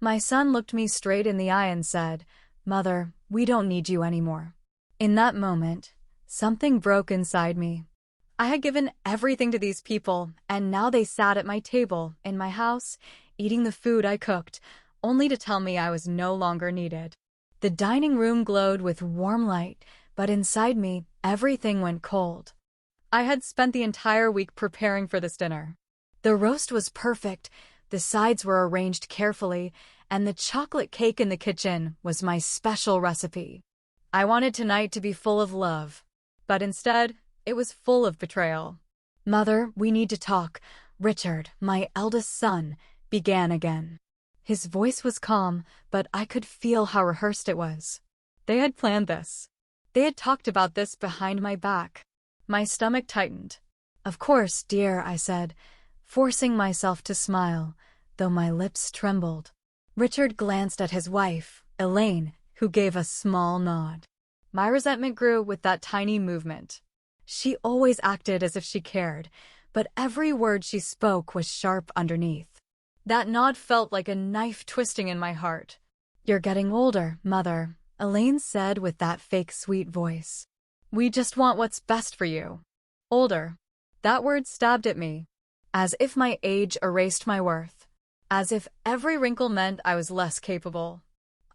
My son looked me straight in the eye and said, "Mother, we don't need you anymore." In that moment, something broke inside me. I had given everything to these people, and now they sat at my table, in my house, eating the food I cooked, only to tell me I was no longer needed. The dining room glowed with warm light, but inside me, everything went cold. I had spent the entire week preparing for this dinner. The roast was perfect, the sides were arranged carefully, and the chocolate cake in the kitchen was my special recipe. I wanted tonight to be full of love, but instead, it was full of betrayal. "Mother, we need to talk," Richard, my eldest son, began again. His voice was calm, but I could feel how rehearsed it was. They had planned this. They had talked about this behind my back. My stomach tightened. "Of course, dear," I said, forcing myself to smile, though my lips trembled. Richard glanced at his wife, Elaine, who gave a small nod. My resentment grew with that tiny movement. She always acted as if she cared, but every word she spoke was sharp underneath. That nod felt like a knife twisting in my heart. "You're getting older, Mother," Elaine said with that fake sweet voice. "We just want what's best for you." Older. That word stabbed at me, as if my age erased my worth, as if every wrinkle meant I was less capable.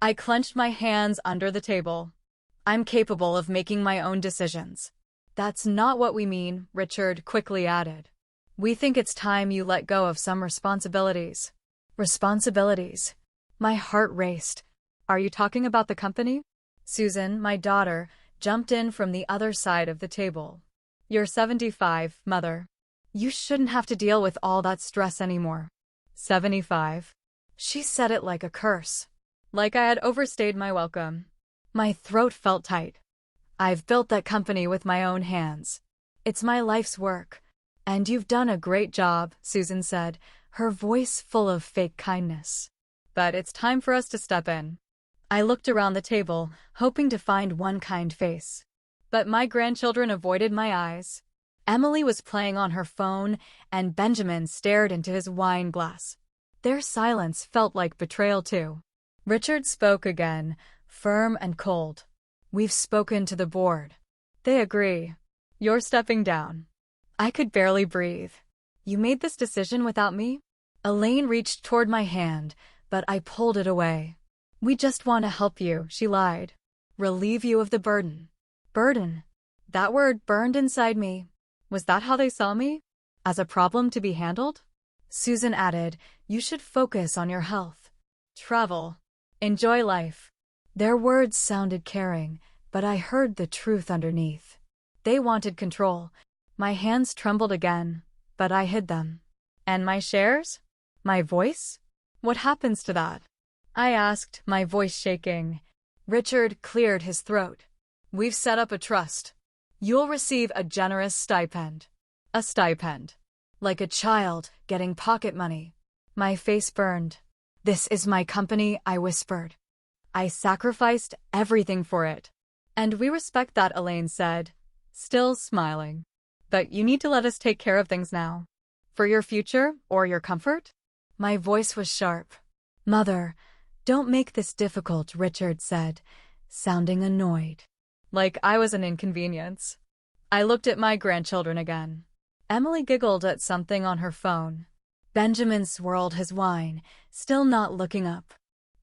I clenched my hands under the table. "I'm capable of making my own decisions." "That's not what we mean," Richard quickly added. "We think it's time you let go of some responsibilities." Responsibilities? My heart raced. "Are you talking about the company?" Susan, my daughter, jumped in from the other side of the table. "You're 75, Mother. You shouldn't have to deal with all that stress anymore." 75? She said it like a curse. Like I had overstayed my welcome. My throat felt tight. "I've built that company with my own hands. It's my life's work. And you've done a great job," Susan said, her voice full of fake kindness. "But it's time for us to step in." I looked around the table, hoping to find one kind face. But my grandchildren avoided my eyes. Emily was playing on her phone, and Benjamin stared into his wine glass. Their silence felt like betrayal too. Richard spoke again, firm and cold. "We've spoken to the board. They agree. You're stepping down." I could barely breathe. "You made this decision without me?" Elaine reached toward my hand, but I pulled it away. "We just want to help you," she lied. "Relieve you of the burden." Burden. That word burned inside me. Was that how they saw me? As a problem to be handled? Susan added, "You should focus on your health. Travel. Enjoy life." Their words sounded caring, but I heard the truth underneath. They wanted control. My hands trembled again, but I hid them. "And my shares? My voice? What happens to that?" I asked, my voice shaking. Richard cleared his throat. "We've set up a trust. You'll receive a generous stipend." A stipend. Like a child getting pocket money. My face burned. "This is my company," I whispered. "I sacrificed everything for it." "And we respect that," Elaine said, still smiling. "But you need to let us take care of things now. For your future or your comfort?" My voice was sharp. "Mother, don't make this difficult," Richard said, sounding annoyed. Like I was an inconvenience. I looked at my grandchildren again. Emily giggled at something on her phone. Benjamin swirled his wine, still not looking up.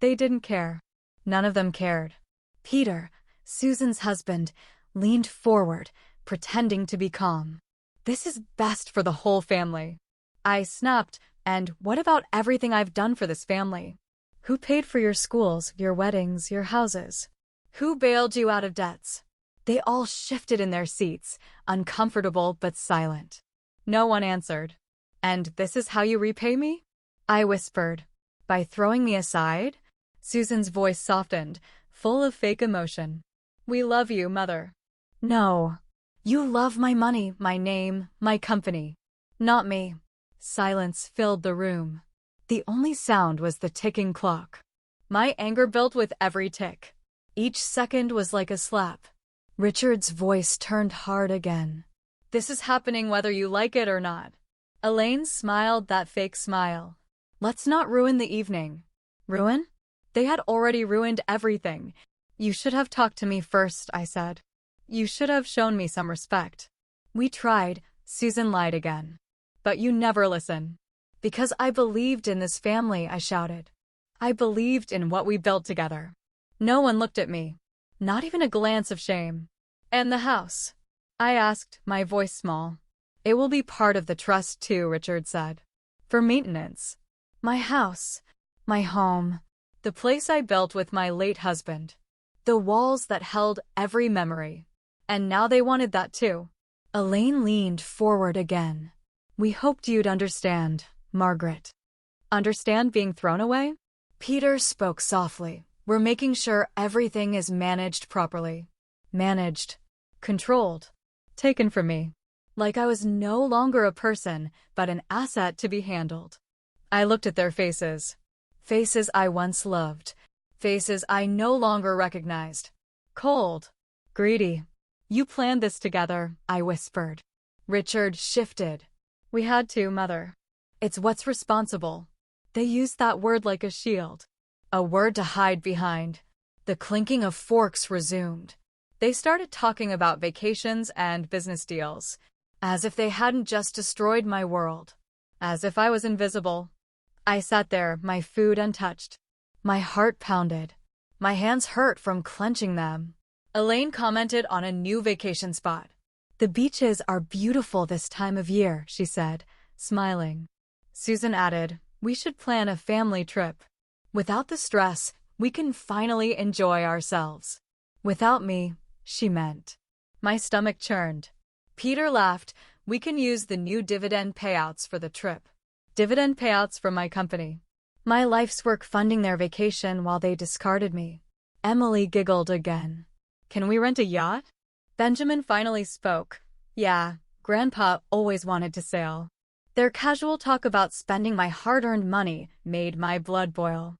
They didn't care. None of them cared. Peter, Susan's husband, leaned forward, pretending to be calm. "This is best for the whole family." I snapped, "And what about everything I've done for this family? Who paid for your schools, your weddings, your houses? Who bailed you out of debts?" They all shifted in their seats, uncomfortable but silent. No one answered. "And this is how you repay me?" I whispered. "By throwing me aside?" Susan's voice softened, full of fake emotion. "We love you, Mother." "No. You love my money, my name, my company. Not me." Silence filled the room. The only sound was the ticking clock. My anger built with every tick. Each second was like a slap. Richard's voice turned hard again. "This is happening whether you like it or not." Elaine smiled that fake smile. "Let's not ruin the evening." Ruin? They had already ruined everything. You should have talked to me first, I said. You should have shown me some respect. We tried, Susan lied again. But you never listen. Because I believed in this family, I shouted. I believed in what we built together. No one looked at me. Not even a glance of shame. And the house? I asked, my voice small. It will be part of the trust too, Richard said. For maintenance. My house. My home. The place I built with my late husband. The walls that held every memory. And now they wanted that too. Elaine leaned forward again. We hoped you'd understand, Margaret. Understand being thrown away? Peter spoke softly. We're making sure everything is managed properly. Managed. Controlled. Taken from me. Like I was no longer a person, but an asset to be handled. I looked at their faces. Faces I once loved. Faces I no longer recognized. Cold. Greedy. You planned this together, I whispered. Richard shifted. We had to, Mother. It's what's responsible. They used that word like a shield. A word to hide behind. The clinking of forks resumed. They started talking about vacations and business deals. As if they hadn't just destroyed my world. As if I was invisible. I sat there, my food untouched. My heart pounded. My hands hurt from clenching them. Elaine commented on a new vacation spot. The beaches are beautiful this time of year, she said, smiling. Susan added, we should plan a family trip. Without the stress, we can finally enjoy ourselves. Without me, she meant. My stomach churned. Peter laughed. We can use the new dividend payouts for the trip. Dividend payouts from my company. My life's work funding their vacation while they discarded me. Emily giggled again. Can we rent a yacht? Benjamin finally spoke. Yeah, Grandpa always wanted to sail. Their casual talk about spending my hard-earned money made my blood boil.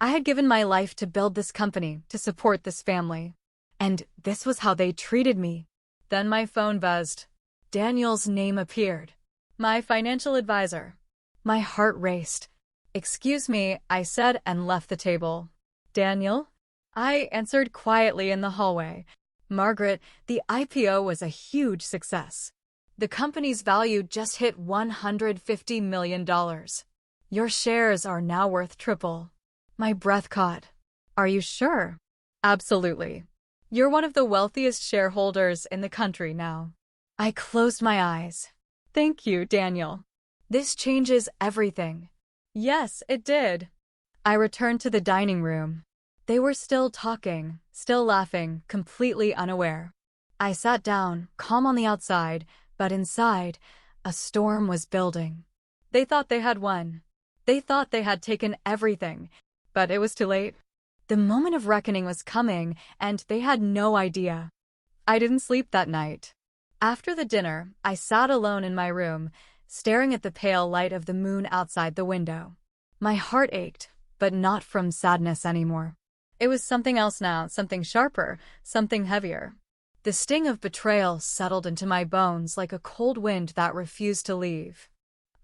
I had given my life to build this company, to support this family. And this was how they treated me. Then my phone buzzed. Daniel's name appeared. My financial advisor. My heart raced. Excuse me, I said and left the table. Daniel? I answered quietly in the hallway. Margaret, the IPO was a huge success. The company's value just hit $150 million. Your shares are now worth triple. My breath caught. Are you sure? Absolutely. You're one of the wealthiest shareholders in the country now. I closed my eyes. Thank you, Daniel. This changes everything. Yes, it did. I returned to the dining room. They were still talking, still laughing, completely unaware. I sat down, calm on the outside, but inside, a storm was building. They thought they had won. They thought they had taken everything, but it was too late. The moment of reckoning was coming, and they had no idea. I didn't sleep that night. After the dinner, I sat alone in my room, staring at the pale light of the moon outside the window. My heart ached, but not from sadness anymore. It was something else now, something sharper, something heavier. The sting of betrayal settled into my bones like a cold wind that refused to leave.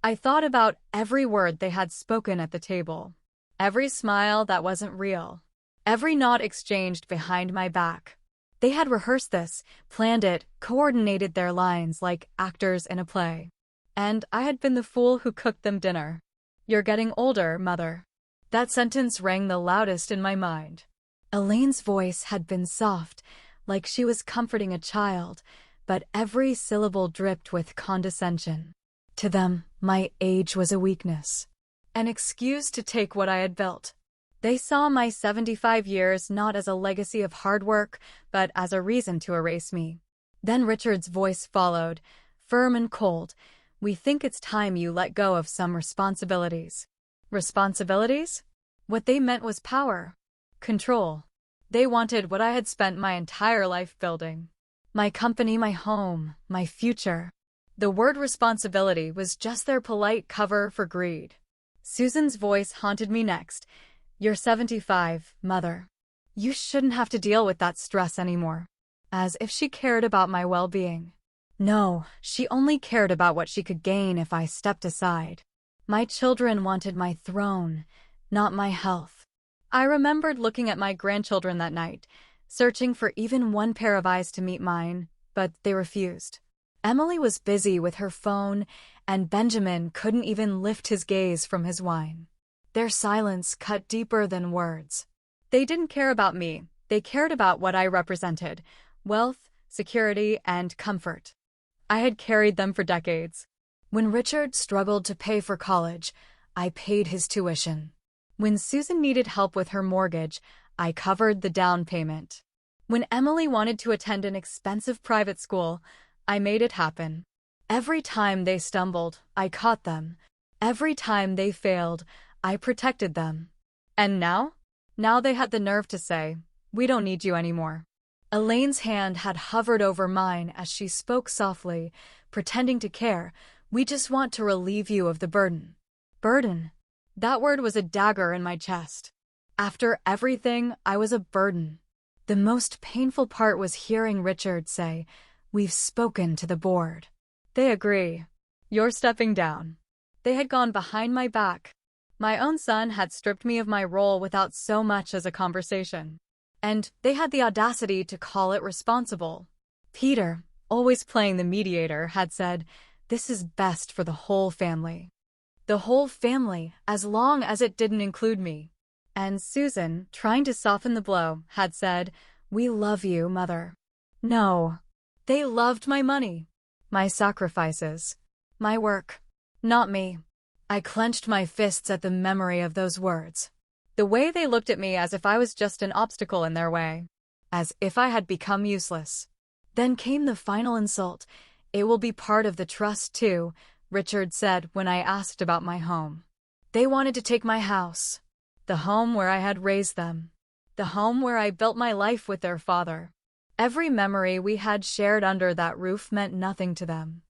I thought about every word they had spoken at the table, every smile that wasn't real, every nod exchanged behind my back. They had rehearsed this, planned it, coordinated their lines like actors in a play. And I had been the fool who cooked them dinner. You're getting older, Mother. That sentence rang the loudest in my mind. Elaine's voice had been soft, like she was comforting a child, but every syllable dripped with condescension. To them, my age was a weakness, an excuse to take what I had built. They saw my 75 years not as a legacy of hard work, but as a reason to erase me. Then Richard's voice followed, firm and cold. We think it's time you let go of some responsibilities. Responsibilities? What they meant was power. Control. They wanted what I had spent my entire life building. My company, my home, my future. The word responsibility was just their polite cover for greed. Susan's voice haunted me next. You're 75, Mother. You shouldn't have to deal with that stress anymore. As if she cared about my well-being. No, she only cared about what she could gain if I stepped aside. My children wanted my throne, not my health. I remembered looking at my grandchildren that night, searching for even one pair of eyes to meet mine, but they refused. Emily was busy with her phone, and Benjamin couldn't even lift his gaze from his wine. Their silence cut deeper than words. They didn't care about me. They cared about what I represented: wealth, security, and comfort. I had carried them for decades. When Richard struggled to pay for college, I paid his tuition. When Susan needed help with her mortgage, I covered the down payment. When Emily wanted to attend an expensive private school, I made it happen. Every time they stumbled, I caught them. Every time they failed, I protected them. And now? Now they had the nerve to say, "We don't need you anymore." Elaine's hand had hovered over mine as she spoke softly, pretending to care. "We just want to relieve you of the burden." Burden. That word was a dagger in my chest. After everything, I was a burden. The most painful part was hearing Richard say, "We've spoken to the board. They agree. You're stepping down." They had gone behind my back. My own son had stripped me of my role without so much as a conversation. And they had the audacity to call it responsible. Peter, always playing the mediator, had said, "This is best for the whole family." The whole family, as long as it didn't include me. And Susan, trying to soften the blow, had said, "We love you, Mother." No. They loved my money, my sacrifices, my work, not me. I clenched my fists at the memory of those words. The way they looked at me as if I was just an obstacle in their way, as if I had become useless. Then came the final insult. "It will be part of the trust, too," Richard said when I asked about my home. They wanted to take my house, the home where I had raised them, the home where I built my life with their father. Every memory we had shared under that roof meant nothing to them.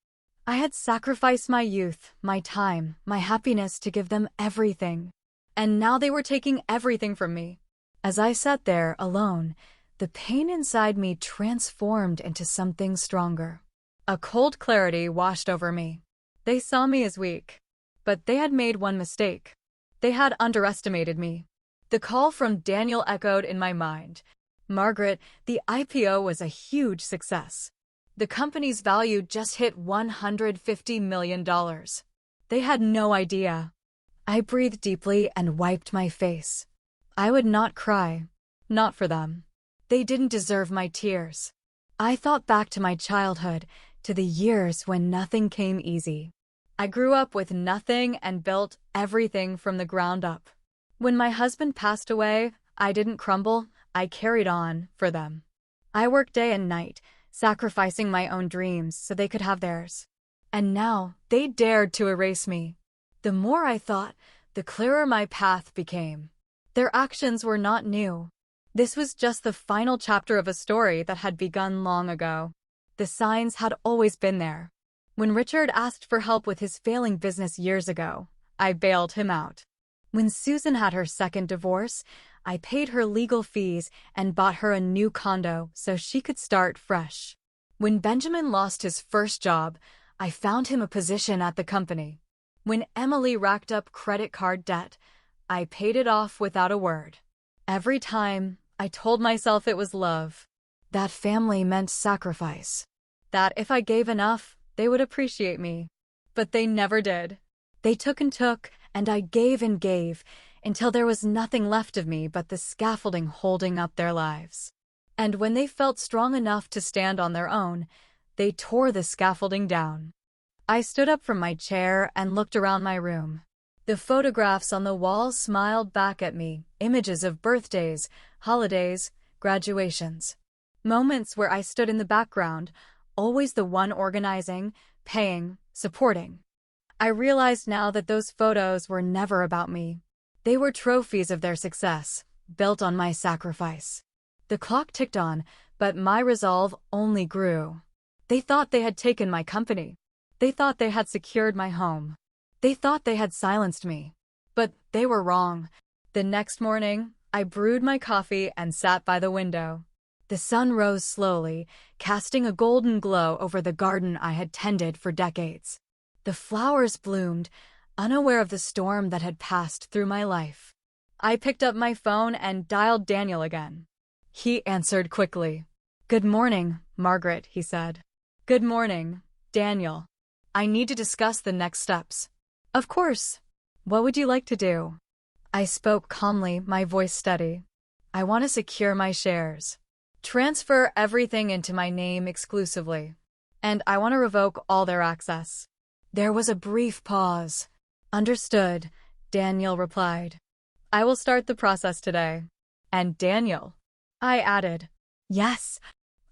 I had sacrificed my youth, my time, my happiness to give them everything. And now they were taking everything from me. As I sat there alone, the pain inside me transformed into something stronger. A cold clarity washed over me. They saw me as weak. But they had made one mistake. They had underestimated me. The call from Daniel echoed in my mind. "Margaret, the IPO was a huge success. The company's value just hit $150 million. They had no idea." I breathed deeply and wiped my face. I would not cry. Not for them. They didn't deserve my tears. I thought back to my childhood, to the years when nothing came easy. I grew up with nothing and built everything from the ground up. When my husband passed away, I didn't crumble. I carried on for them. I worked day and night, sacrificing my own dreams so they could have theirs. And now they dared to erase me. The more I thought, the clearer my path became. Their actions were not new. This was just the final chapter of a story that had begun long ago. The signs had always been there. When Richard asked for help with his failing business years ago, I bailed him out. When Susan had her second divorce, I paid her legal fees and bought her a new condo so she could start fresh. When Benjamin lost his first job, I found him a position at the company. When Emily racked up credit card debt, I paid it off without a word. Every time, I told myself it was love. That family meant sacrifice. That if I gave enough, they would appreciate me. But they never did. They took, and I gave, until there was nothing left of me but the scaffolding holding up their lives. And when they felt strong enough to stand on their own, they tore the scaffolding down. I stood up from my chair and looked around my room. The photographs on the walls smiled back at me, images of birthdays, holidays, graduations. Moments where I stood in the background, always the one organizing, paying, supporting. I realized now that those photos were never about me. They were trophies of their success, built on my sacrifice. The clock ticked on, but my resolve only grew. They thought they had taken my company. They thought they had secured my home. They thought they had silenced me. But they were wrong. The next morning, I brewed my coffee and sat by the window. The sun rose slowly, casting a golden glow over the garden I had tended for decades. The flowers bloomed, unaware of the storm that had passed through my life. I picked up my phone and dialed Daniel again. He answered quickly. "Good morning, Margaret," he said. "Good morning, Daniel. I need to discuss the next steps." "Of course. What would you like to do?" I spoke calmly, my voice steady. "I want to secure my shares. Transfer everything into my name exclusively. And I want to revoke all their access." There was a brief pause. "Understood," Daniel replied. "I will start the process today." "And Daniel," I added. "Yes,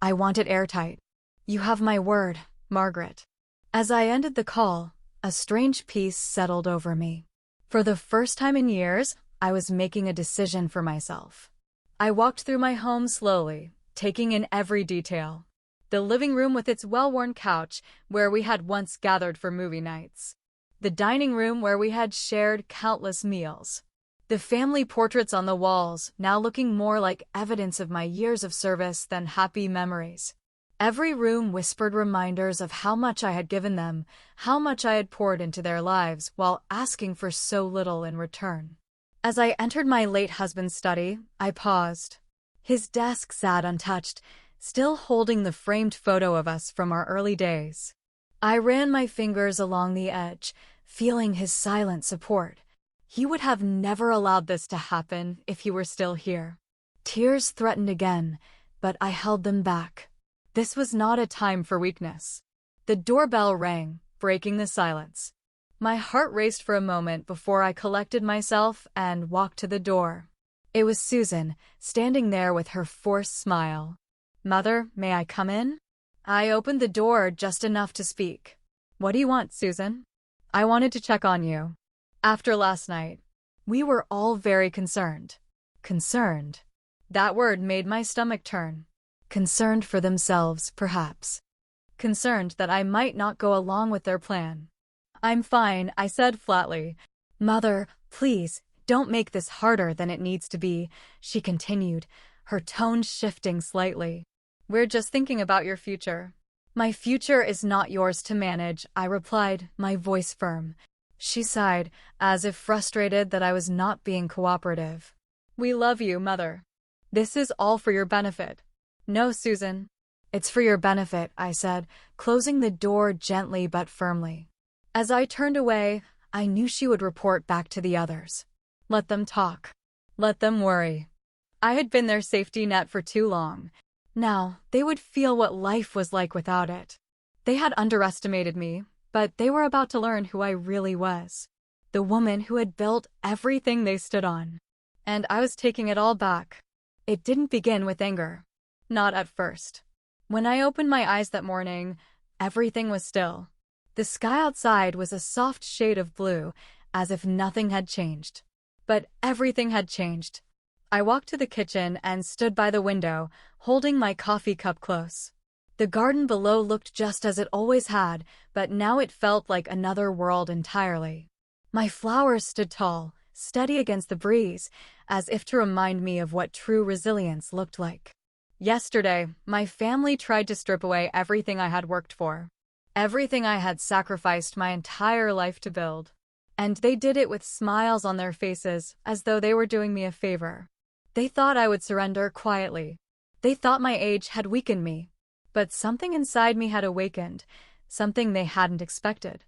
I want it airtight. You have my word, Margaret." As I ended the call, a strange peace settled over me. For the first time in years, I was making a decision for myself. I walked through my home slowly, taking in every detail. The living room with its well-worn couch where we had once gathered for movie nights. The dining room where we had shared countless meals. The family portraits on the walls, now looking more like evidence of my years of service than happy memories. Every room whispered reminders of how much I had given them, how much I had poured into their lives while asking for so little in return. As I entered my late husband's study, I paused. His desk sat untouched, still holding the framed photo of us from our early days. I ran my fingers along the edge, feeling his silent support. He would have never allowed this to happen if he were still here. Tears threatened again, but I held them back. This was not a time for weakness. The doorbell rang, breaking the silence. My heart raced for a moment before I collected myself and walked to the door. It was Susan, standing there with her forced smile. "Mother, may I come in?" I opened the door just enough to speak. "What do you want, Susan?" "I wanted to check on you. After last night, we were all very concerned." Concerned. That word made my stomach turn. Concerned for themselves, perhaps. Concerned that I might not go along with their plan. "I'm fine," I said flatly. "Mother, please, don't make this harder than it needs to be," she continued, her tone shifting slightly. "We're just thinking about your future." "My future is not yours to manage," I replied, my voice firm. She sighed, as if frustrated that I was not being cooperative. "We love you, Mother. This is all for your benefit." "No, Susan. It's for your benefit," I said, closing the door gently but firmly. As I turned away, I knew she would report back to the others. Let them talk. Let them worry. I had been their safety net for too long. Now, they would feel what life was like without it. They had underestimated me, but they were about to learn who I really was. The woman who had built everything they stood on. And I was taking it all back. It didn't begin with anger. Not at first. When I opened my eyes that morning, everything was still. The sky outside was a soft shade of blue, as if nothing had changed. But everything had changed. I walked to the kitchen and stood by the window, holding my coffee cup close. The garden below looked just as it always had, but now it felt like another world entirely. My flowers stood tall, steady against the breeze, as if to remind me of what true resilience looked like. Yesterday, my family tried to strip away everything I had worked for. Everything I had sacrificed my entire life to build. And they did it with smiles on their faces, as though they were doing me a favor. They thought I would surrender quietly. They thought my age had weakened me. But something inside me had awakened, something they hadn't expected.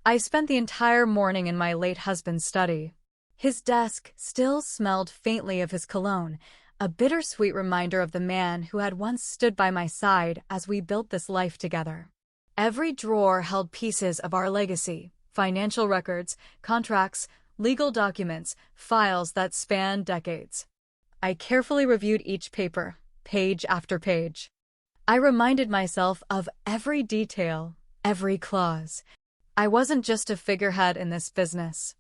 I spent the entire morning in my late husband's study. His desk still smelled faintly of his cologne, a bittersweet reminder of the man who had once stood by my side as we built this life together. Every drawer held pieces of our legacy, financial records, contracts, legal documents, files that spanned decades. I carefully reviewed each paper, page after page. I reminded myself of every detail, every clause. I wasn't just a figurehead in this business.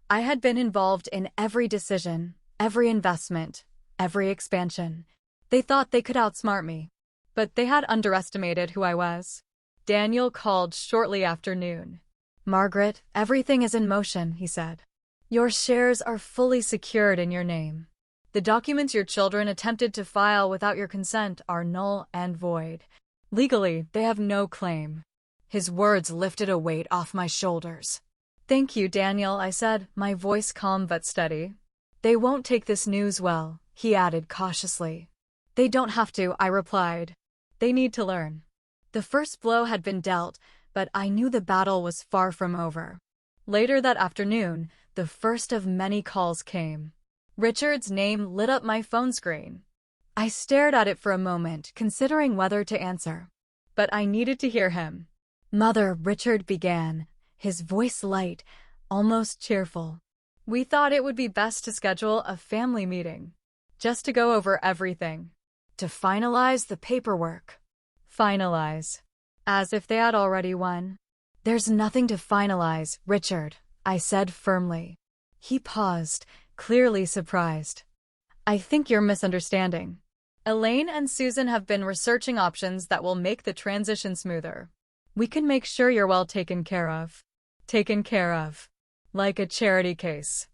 I had been involved in every decision, every investment, every expansion. They thought they could outsmart me, but they had underestimated who I was. Daniel called shortly after noon. "Margaret, everything is in motion," he said. "Your shares are fully secured in your name. The documents your children attempted to file without your consent are null and void. Legally, they have no claim." His words lifted a weight off my shoulders. "Thank you, Daniel," I said, my voice calm but steady. They won't take this news well, he added cautiously. They don't have to, I replied. They need to learn. The first blow had been dealt, but I knew the battle was far from over. Later that afternoon, the first of many calls came. Richard's name lit up my phone screen. I stared at it for a moment, considering whether to answer. But I needed to hear him. "Mother," Richard began, his voice light, almost cheerful. "We thought it would be best to schedule a family meeting. Just to go over everything. To finalize the paperwork." Finalize. As if they had already won. "There's nothing to finalize, Richard," I said firmly. He paused, clearly surprised. "I think you're misunderstanding. Elaine and Susan have been researching options that will make the transition smoother. We can make sure you're well taken care of." Taken care of. Like a charity case.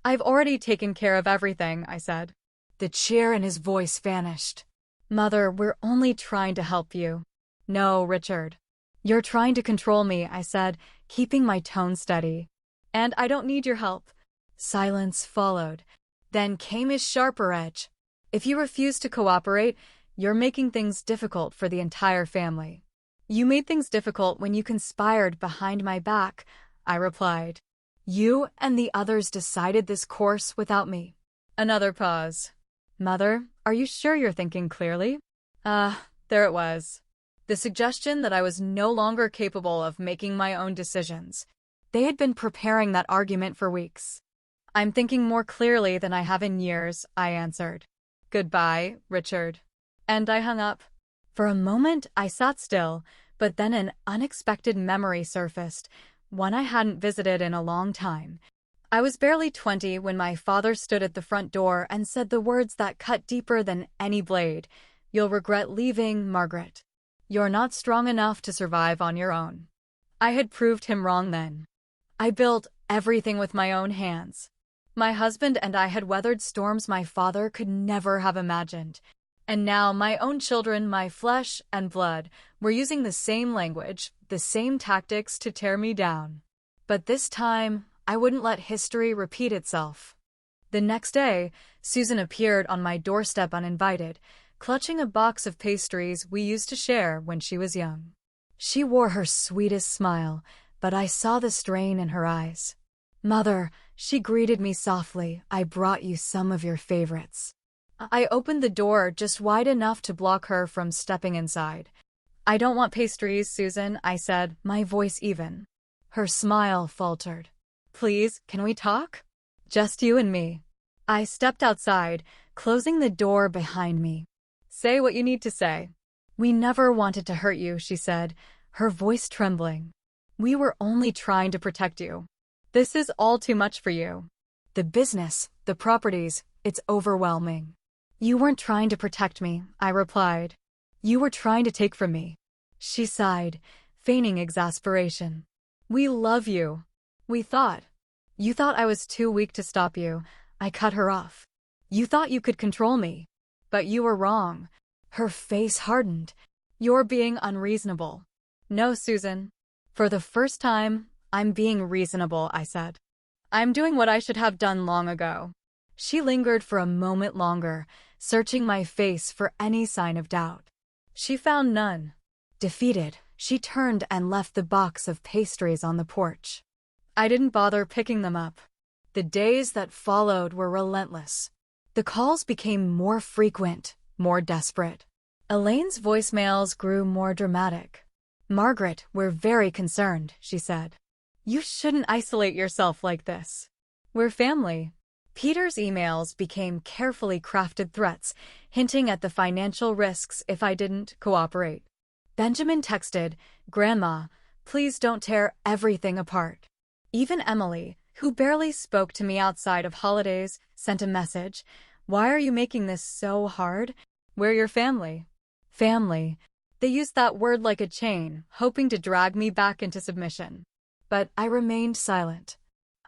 "I've already taken care of everything," I said. The cheer in his voice vanished. "Mother, we're only trying to help you." "No, Richard. You're trying to control me," I said, keeping my tone steady. "And I don't need your help." Silence followed. Then came his sharper edge. "If you refuse to cooperate, you're making things difficult for the entire family." "You made things difficult when you conspired behind my back," I replied. "You and the others decided this course without me." Another pause. "Mother, are you sure you're thinking clearly?" There it was. The suggestion that I was no longer capable of making my own decisions. They had been preparing that argument for weeks. "I'm thinking more clearly than I have in years," I answered. "Goodbye, Richard." And I hung up. For a moment, I sat still, but then an unexpected memory surfaced, one I hadn't visited in a long time. I was barely 20 when my father stood at the front door and said the words that cut deeper than any blade. "You'll regret leaving, Margaret. You're not strong enough to survive on your own." I had proved him wrong then. I built everything with my own hands. My husband and I had weathered storms my father could never have imagined. And now my own children, my flesh and blood, were using the same language, the same tactics to tear me down. But this time, I wouldn't let history repeat itself. The next day, Susan appeared on my doorstep uninvited, clutching a box of pastries we used to share when she was young. She wore her sweetest smile, but I saw the strain in her eyes. "Mother," she greeted me softly, "I brought you some of your favorites." I opened the door just wide enough to block her from stepping inside. "I don't want pastries, Susan," I said, my voice even. Her smile faltered. "Please, can we talk? Just you and me." I stepped outside, closing the door behind me. "Say what you need to say." "We never wanted to hurt you," she said, her voice trembling. "We were only trying to protect you. This is all too much for you. The business, the properties, it's overwhelming." "You weren't trying to protect me," I replied. "You were trying to take from me." She sighed, feigning exasperation. "We love you. We thought. You thought I was too weak to stop you." I cut her off. "You thought you could control me. But you were wrong." Her face hardened. "You're being unreasonable." "No, Susan. For the first time, I'm being reasonable," I said. "I'm doing what I should have done long ago." She lingered for a moment longer, searching my face for any sign of doubt. She found none. Defeated, she turned and left the box of pastries on the porch. I didn't bother picking them up. The days that followed were relentless. The calls became more frequent, more desperate. Elaine's voicemails grew more dramatic. "Margaret, we're very concerned," she said. "You shouldn't isolate yourself like this. We're family." Peter's emails became carefully crafted threats, hinting at the financial risks if I didn't cooperate. Benjamin texted, "Grandma, please don't tear everything apart." Even Emily, who barely spoke to me outside of holidays, sent a message. "Why are you making this so hard? We're your family." Family. They used that word like a chain, hoping to drag me back into submission. But I remained silent.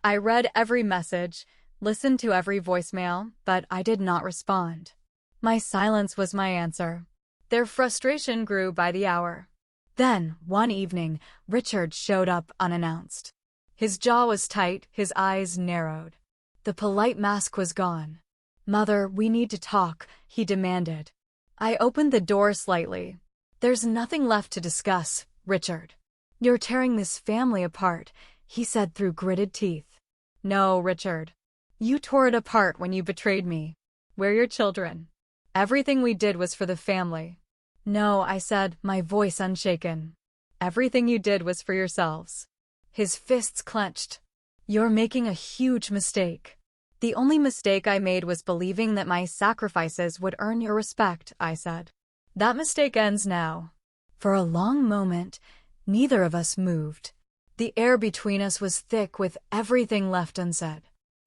I read every message, listened to every voicemail, but I did not respond. My silence was my answer. Their frustration grew by the hour. Then, one evening, Richard showed up unannounced. His jaw was tight, his eyes narrowed. The polite mask was gone. "Mother, we need to talk," he demanded. I opened the door slightly. "There's nothing left to discuss, Richard. You're tearing this family apart," he said through gritted teeth. "No, Richard. You tore it apart when you betrayed me. We're your children. Everything we did was for the family." "No," I said, my voice unshaken. "Everything you did was for yourselves." His fists clenched. "You're making a huge mistake." "The only mistake I made was believing that my sacrifices would earn your respect," I said. "That mistake ends now." For a long moment, neither of us moved. The air between us was thick with everything left unsaid.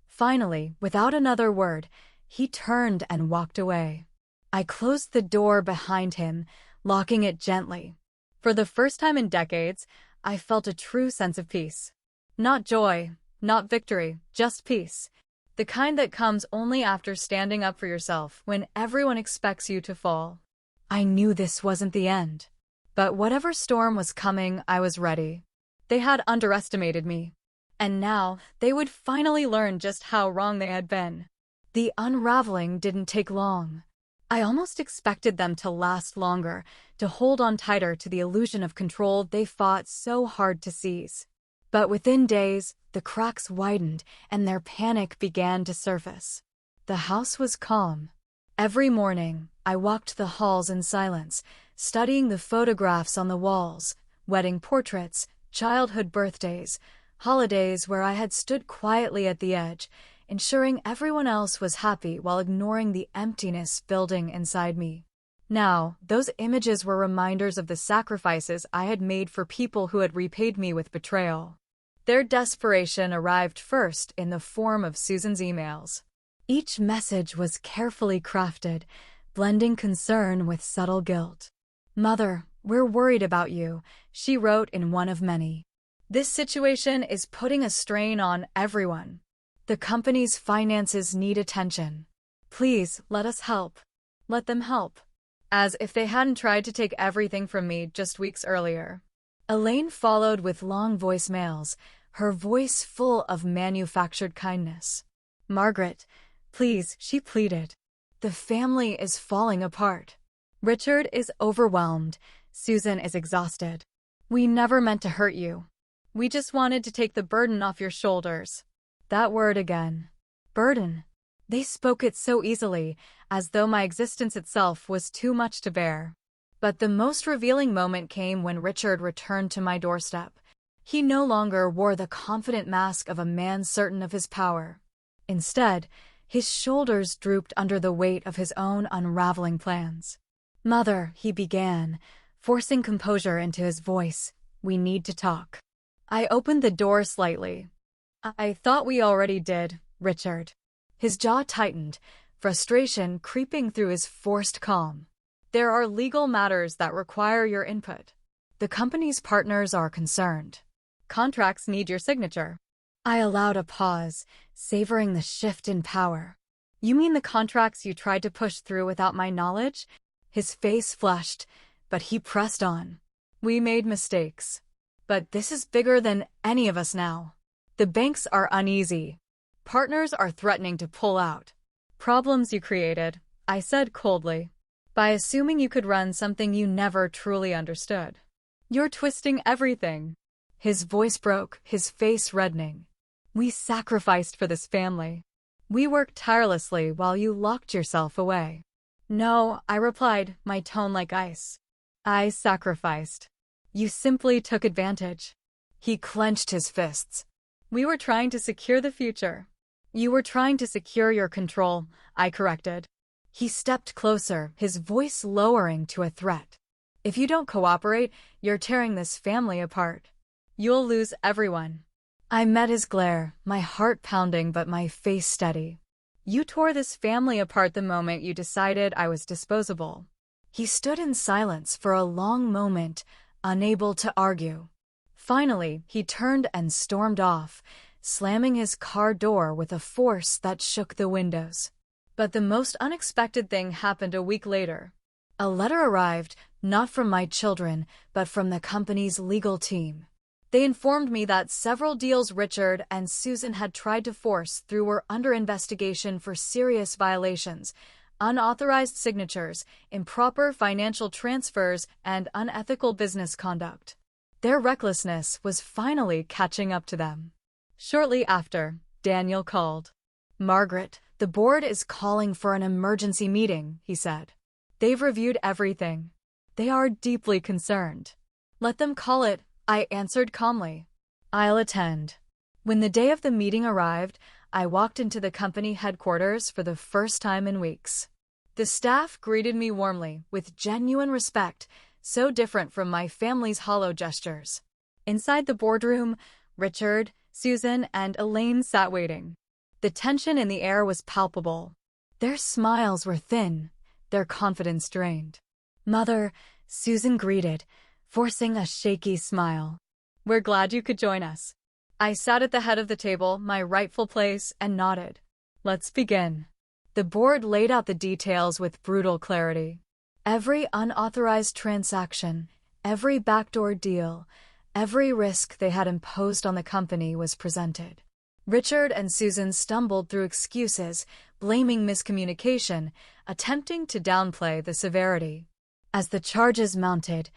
Finally, without another word, he turned and walked away. I closed the door behind him, locking it gently. For the first time in decades, I felt a true sense of peace. Not joy, not victory, just peace. The kind that comes only after standing up for yourself when everyone expects you to fall. I knew this wasn't the end. But whatever storm was coming, I was ready. They had underestimated me. And now, they would finally learn just how wrong they had been. The unraveling didn't take long. I almost expected them to last longer, to hold on tighter to the illusion of control they fought so hard to seize. But within days, the cracks widened and their panic began to surface. The house was calm. Every morning, I walked the halls in silence, studying the photographs on the walls, wedding portraits, childhood birthdays, holidays where I had stood quietly at the edge, ensuring everyone else was happy while ignoring the emptiness building inside me. Now, those images were reminders of the sacrifices I had made for people who had repaid me with betrayal. Their desperation arrived first in the form of Susan's emails. Each message was carefully crafted, blending concern with subtle guilt. "Mother, we're worried about you," she wrote in one of many. "This situation is putting a strain on everyone. The company's finances need attention. Please, let us help. Let them help." As if they hadn't tried to take everything from me just weeks earlier. Elaine followed with long voicemails, her voice full of manufactured kindness. "Margaret, please," she pleaded. "The family is falling apart. Richard is overwhelmed. Susan is exhausted. We never meant to hurt you. We just wanted to take the burden off your shoulders." That word again. Burden. They spoke it so easily, as though my existence itself was too much to bear. But the most revealing moment came when Richard returned to my doorstep. He no longer wore the confident mask of a man certain of his power. Instead, his shoulders drooped under the weight of his own unraveling plans. "Mother," he began, forcing composure into his voice, "we need to talk." I opened the door slightly. "I thought we already did, Richard." His jaw tightened, frustration creeping through his forced calm. "There are legal matters that require your input. The company's partners are concerned. Contracts need your signature." I allowed a pause, savoring the shift in power. "You mean the contracts you tried to push through without my knowledge?" His face flushed, but he pressed on. "We made mistakes. But this is bigger than any of us now. The banks are uneasy. Partners are threatening to pull out. Problems you created," I said coldly, "by assuming you could run something you never truly understood. You're twisting everything." His voice broke, his face reddening. "We sacrificed for this family. We worked tirelessly while you locked yourself away." "No," I replied, my tone like ice. "I sacrificed. You simply took advantage." He clenched his fists. "We were trying to secure the future." "You were trying to secure your control," I corrected. He stepped closer, his voice lowering to a threat. "If you don't cooperate, you're tearing this family apart. You'll lose everyone." I met his glare, my heart pounding but my face steady. "You tore this family apart the moment you decided I was disposable." He stood in silence for a long moment, unable to argue. Finally, he turned and stormed off, slamming his car door with a force that shook the windows. But the most unexpected thing happened a week later. A letter arrived, not from my children, but from the company's legal team. They informed me that several deals Richard and Susan had tried to force through were under investigation for serious violations, unauthorized signatures, improper financial transfers, and unethical business conduct. Their recklessness was finally catching up to them. Shortly after, Daniel called. "Margaret, the board is calling for an emergency meeting," he said. "They've reviewed everything. They are deeply concerned." "Let them call it," I answered calmly. "I'll attend." When the day of the meeting arrived, I walked into the company headquarters for the first time in weeks. The staff greeted me warmly, with genuine respect, so different from my family's hollow gestures. Inside the boardroom, Richard, Susan, and Elaine sat waiting. The tension in the air was palpable. Their smiles were thin, their confidence drained. "Mother," Susan greeted, forcing a shaky smile. "We're glad you could join us." I sat at the head of the table, my rightful place, and nodded. "Let's begin." The board laid out the details with brutal clarity. Every unauthorized transaction, every backdoor deal, every risk they had imposed on the company was presented. Richard and Susan stumbled through excuses, blaming miscommunication, attempting to downplay the severity. As the charges mounted,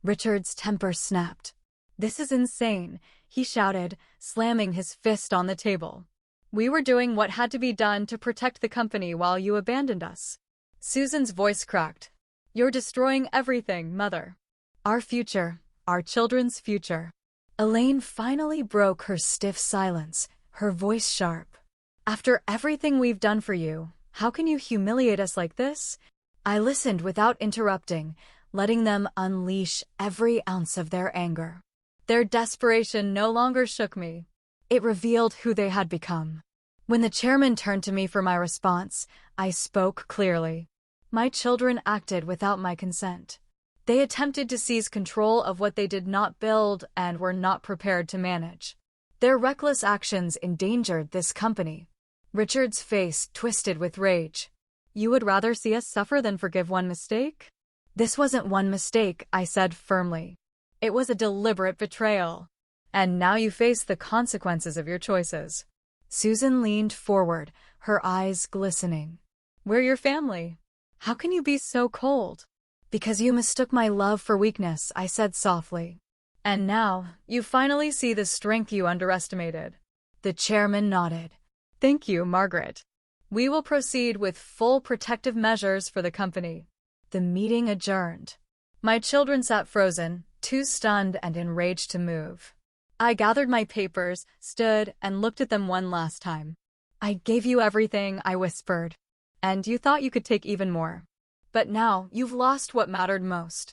Richard's temper snapped. "This is insane," he shouted, slamming his fist on the table. "We were doing what had to be done to protect the company while you abandoned us." Susan's voice cracked. "You're destroying everything, Mother. Our future, our children's future." Elaine finally broke her stiff silence, her voice sharp. "After everything we've done for you, how can you humiliate us like this?" I listened without interrupting, letting them unleash every ounce of their anger. Their desperation no longer shook me. It revealed who they had become. When the chairman turned to me for my response, I spoke clearly. My children acted without my consent. They attempted to seize control of what they did not build and were not prepared to manage. Their reckless actions endangered this company. Richard's face twisted with rage. "You would rather see us suffer than forgive one mistake?" "This wasn't one mistake," I said firmly. "It was a deliberate betrayal. And now you face the consequences of your choices." Susan leaned forward, her eyes glistening. "We're your family. How can you be so cold?" "Because you mistook my love for weakness," I said softly. "And now, you finally see the strength you underestimated." The chairman nodded. "Thank you, Margaret. We will proceed with full protective measures for the company." The meeting adjourned. My children sat frozen, too stunned and enraged to move. I gathered my papers, stood, and looked at them one last time. "I gave you everything," I whispered. "And you thought you could take even more. But now you've lost what mattered most."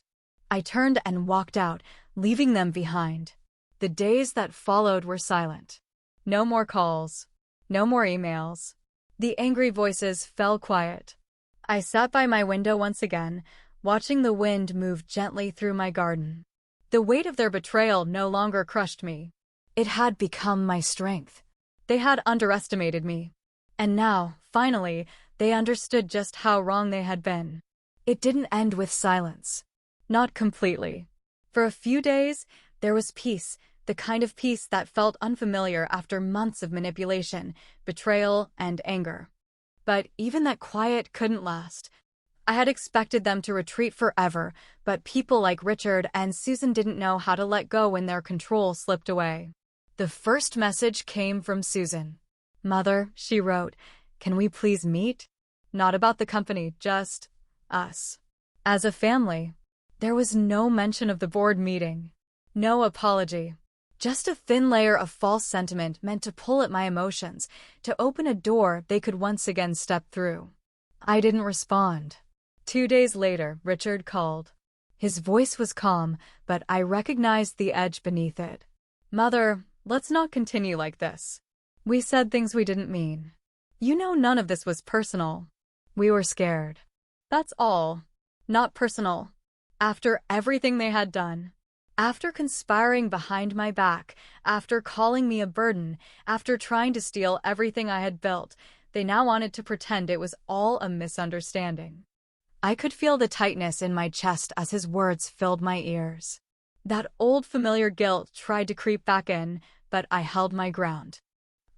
I turned and walked out, leaving them behind. The days that followed were silent. No more calls. No more emails. The angry voices fell quiet. I sat by my window once again, watching the wind move gently through my garden. The weight of their betrayal no longer crushed me. It had become my strength. They had underestimated me. And now, finally, they understood just how wrong they had been. It didn't end with silence. Not completely. For a few days, there was peace, the kind of peace that felt unfamiliar after months of manipulation, betrayal, and anger. But even that quiet couldn't last. I had expected them to retreat forever, but people like Richard and Susan didn't know how to let go when their control slipped away. The first message came from Susan. "Mother," she wrote, "can we please meet? Not about the company, just us. As a family." There was no mention of the board meeting. No apology. Just a thin layer of false sentiment meant to pull at my emotions, to open a door they could once again step through. I didn't respond. 2 days later, Richard called. His voice was calm, but I recognized the edge beneath it. "Mother, let's not continue like this. We said things we didn't mean. You know none of this was personal. We were scared. That's all. Not personal. After everything they had done. After conspiring behind my back, after calling me a burden, after trying to steal everything I had built, they now wanted to pretend it was all a misunderstanding." I could feel the tightness in my chest as his words filled my ears. That old familiar guilt tried to creep back in, but I held my ground.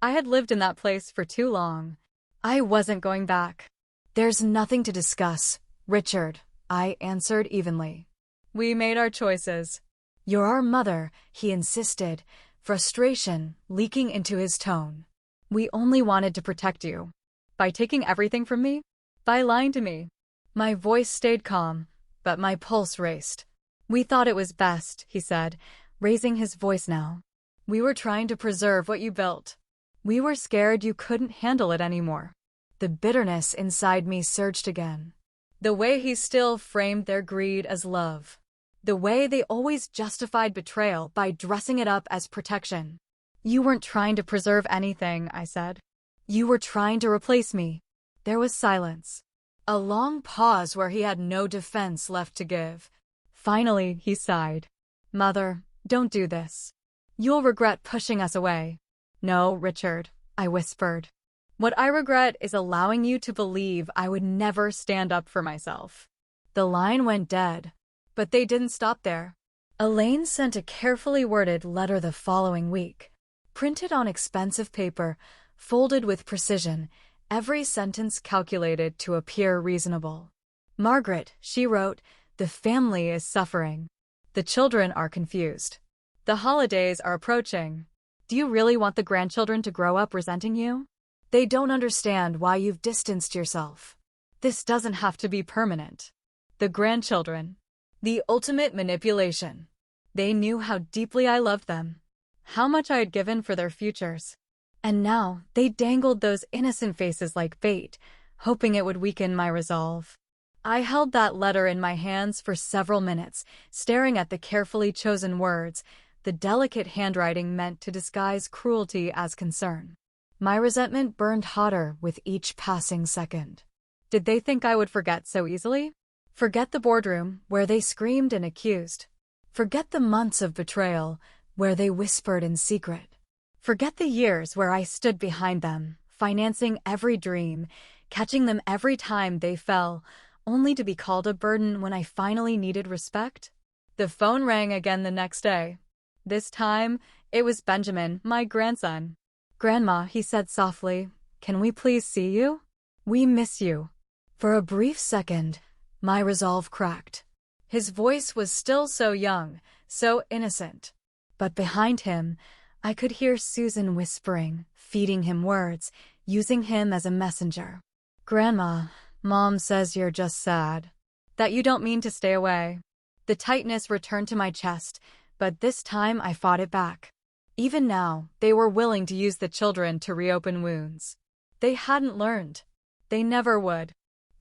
I had lived in that place for too long. I wasn't going back. There's nothing to discuss, Richard, I answered evenly. We made our choices. You're our mother, he insisted, frustration leaking into his tone. We only wanted to protect you. By taking everything from me? By lying to me? My voice stayed calm, but my pulse raced. We thought it was best, he said, raising his voice now. We were trying to preserve what you built. We were scared you couldn't handle it anymore. The bitterness inside me surged again. The way he still framed their greed as love. The way they always justified betrayal by dressing it up as protection. You weren't trying to preserve anything, I said. You were trying to replace me. There was silence. A long pause where he had no defense left to give. Finally, he sighed. Mother, don't do this. You'll regret pushing us away. No, Richard, I whispered. What I regret is allowing you to believe I would never stand up for myself. The line went dead, but they didn't stop there. Elaine sent a carefully worded letter the following week. Printed on expensive paper, folded with precision, every sentence calculated to appear reasonable. Margaret, she wrote, the family is suffering. The children are confused. The holidays are approaching. Do you really want the grandchildren to grow up resenting you? They don't understand why you've distanced yourself. This doesn't have to be permanent. The grandchildren. The ultimate manipulation. They knew how deeply I loved them, how much I had given for their futures. And now they dangled those innocent faces like bait, hoping it would weaken my resolve. I held that letter in my hands for several minutes, staring at the carefully chosen words, the delicate handwriting meant to disguise cruelty as concern. My resentment burned hotter with each passing second. Did they think I would forget so easily? Forget the boardroom, where they screamed and accused. Forget the months of betrayal, where they whispered in secret. Forget the years where I stood behind them, financing every dream, catching them every time they fell, only to be called a burden when I finally needed respect? The phone rang again the next day. This time, it was Benjamin, my grandson. Grandma, he said softly, can we please see you? We miss you. For a brief second, my resolve cracked. His voice was still so young, so innocent. But behind him, I could hear Susan whispering, feeding him words, using him as a messenger. Grandma, Mom says you're just sad. That you don't mean to stay away. The tightness returned to my chest, but this time I fought it back. Even now, they were willing to use the children to reopen wounds. They hadn't learned. They never would.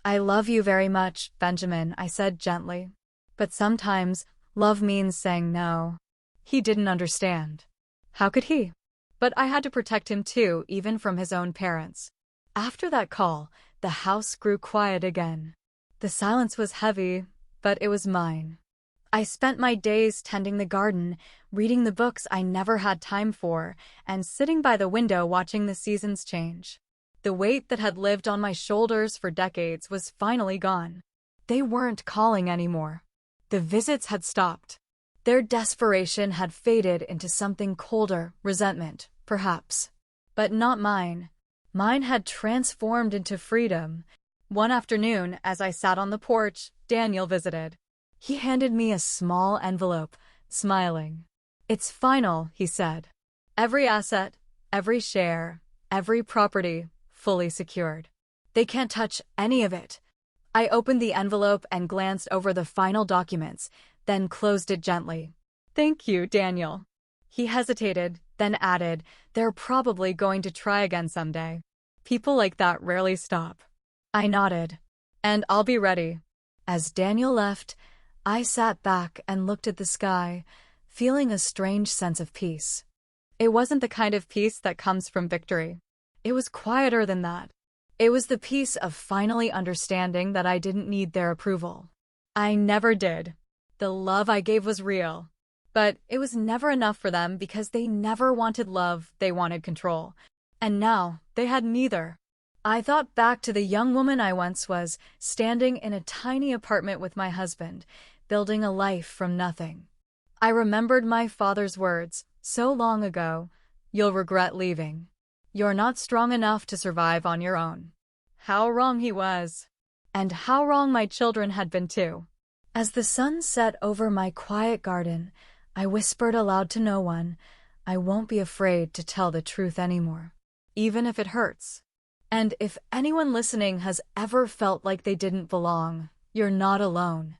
I love you very much, Benjamin, I said gently. But sometimes, love means saying no. He didn't understand. How could he? But I had to protect him too, even from his own parents. After that call, the house grew quiet again. The silence was heavy, but it was mine. I spent my days tending the garden, reading the books I never had time for, and sitting by the window watching the seasons change. The weight that had lived on my shoulders for decades was finally gone. They weren't calling anymore. The visits had stopped. Their desperation had faded into something colder, resentment, perhaps. But not mine. Mine had transformed into freedom. One afternoon, as I sat on the porch, Daniel visited. He handed me a small envelope, smiling. It's final, he said. Every asset, every share, every property, fully secured. They can't touch any of it. I opened the envelope and glanced over the final documents, then closed it gently. Thank you, Daniel. He hesitated, then added, they're probably going to try again someday. People like that rarely stop. I nodded. And I'll be ready. As Daniel left, I sat back and looked at the sky, feeling a strange sense of peace. It wasn't the kind of peace that comes from victory. It was quieter than that. It was the peace of finally understanding that I didn't need their approval. I never did. The love I gave was real. But it was never enough for them because they never wanted love, they wanted control. And now, they had neither. I thought back to the young woman I once was, standing in a tiny apartment with my husband, building a life from nothing. I remembered my father's words so long ago, "You'll regret leaving. You're not strong enough to survive on your own." How wrong he was. And how wrong my children had been too. As the sun set over my quiet garden, I whispered aloud to no one, "I won't be afraid to tell the truth anymore, even if it hurts." And if anyone listening has ever felt like they didn't belong, you're not alone.